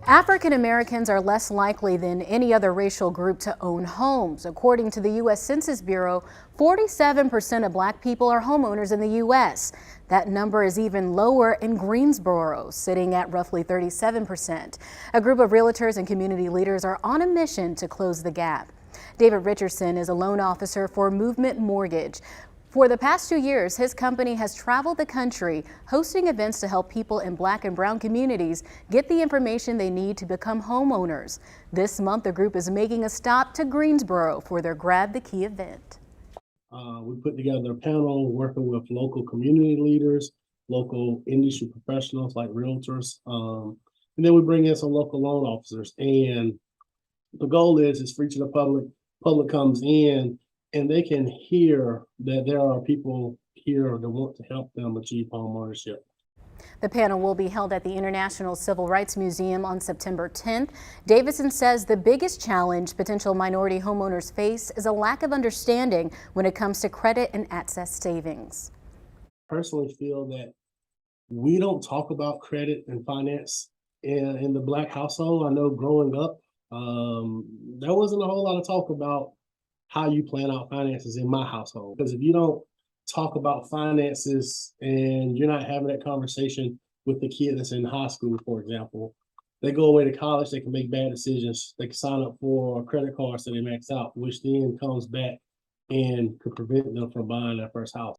African Americans are less likely than any other racial group to own homes. According to the U.S. Census Bureau, 47% of Black people are homeowners in the U.S. That number is even lower in Greensboro, sitting at roughly 37%. A group of realtors and community leaders are on a mission to close the gap. David Richardson is a loan officer for Movement Mortgage. For the past 2 years, his company has traveled the country hosting events to help people in Black and brown communities get the information they need to become homeowners. This month, the group is making a stop to Greensboro for their Grab the Key event. We put together a panel working with local community leaders, local industry professionals like realtors, and then we bring in some local loan officers. And the goal is for each of the public comes in and they can hear that there are people here that want to help them achieve home ownership. The panel will be held at the International Civil Rights Museum on September 10th. Davidson says the biggest challenge potential minority homeowners face is a lack of understanding when it comes to credit and access savings. I personally feel that we don't talk about credit and finance in the Black household. I know growing up, there wasn't a whole lot of talk about how you plan out finances in my household. Because if you don't talk about finances and you're not having that conversation with the kid that's in high school, for example, they go away to college, they can make bad decisions. They can sign up for a credit card so they max out, which then comes back and could prevent them from buying their first house.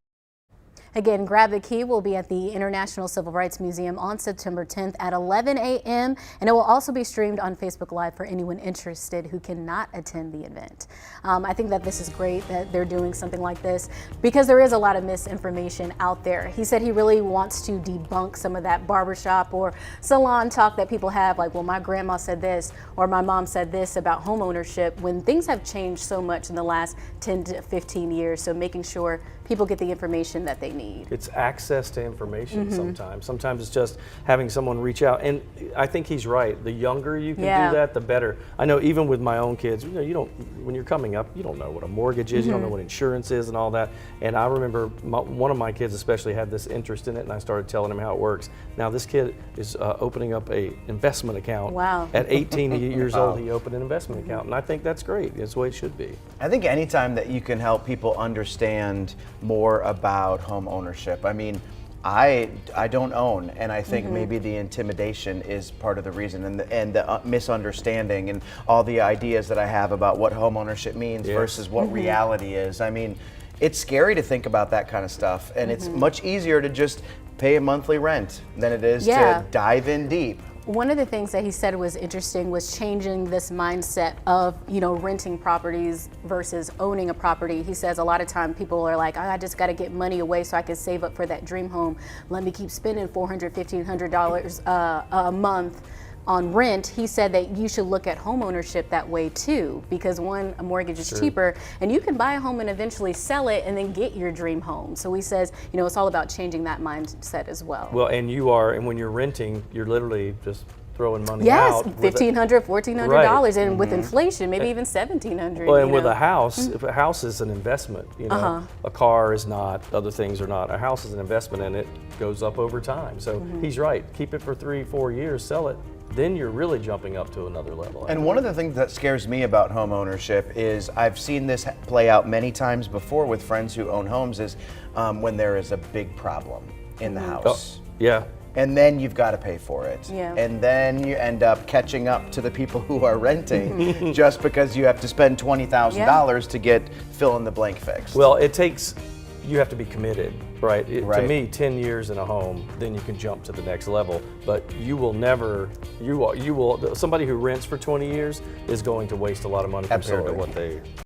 Again, Grab the Key will be at the International Civil Rights Museum on September 10th at 11 a.m. and it will also be streamed on Facebook Live for anyone interested who cannot attend the event. I think that this is great that they're doing something like this because there is a lot of misinformation out there. He said he really wants to debunk some of that barbershop or salon talk that people have, like, well, my grandma said this or my mom said this about home ownership, when things have changed so much in the last 10 to 15 years. So making sure people get the information that they need. It's access to information sometimes. Sometimes it's just having someone reach out. And I think he's right. The younger you can do that, the better. I know even with my own kids, you don't, when you're coming up, you don't know what a mortgage is, you don't know what insurance is and all that. And I remember one of my kids especially had this interest in it, and I started telling him how it works. Now this kid is opening up a investment account. Wow. At 18 years old, he opened an investment account, and I think that's great. That's the way it should be. I think anytime that you can help people understand more about home ownership. I mean, I don't own, and I think maybe the intimidation is part of the reason, and the misunderstanding and all the ideas that I have about what home ownership means versus what reality is. I mean, it's scary to think about that kind of stuff, and it's much easier to just pay a monthly rent than it is to dive in deep. One of the things that he said was interesting was changing this mindset of, renting properties versus owning a property. He says a lot of time people are like, I just got to get money away so I can save up for that dream home. Let me keep spending $400, $1,500 a month on rent. He said that you should look at home ownership that way too, because one, a mortgage is cheaper, and you can buy a home and eventually sell it and then get your dream home. So he says, it's all about changing that mindset as well. Well, and when you're renting, you're literally just throwing money Yes, out. $1,500, $1,400, and with inflation, maybe even $1,700. Well, and with a house, if a house is an investment, a car is not, other things are not. A house is an investment, and it goes up over time. So he's right. Keep it for 3-4 years, sell it. Then you're really jumping up to another level. And one of the things that scares me about home ownership is I've seen this play out many times before with friends who own homes is when there is a big problem in the house. Yeah. And then you've got to pay for it. Yeah. And then you end up catching up to the people who are renting just because you have to spend $20,000 to get fill in the blank fixed. Well, you have to be committed, right? To me, 10 years in a home, then you can jump to the next level. But you will never, somebody who rents for 20 years is going to waste a lot of money compared to what they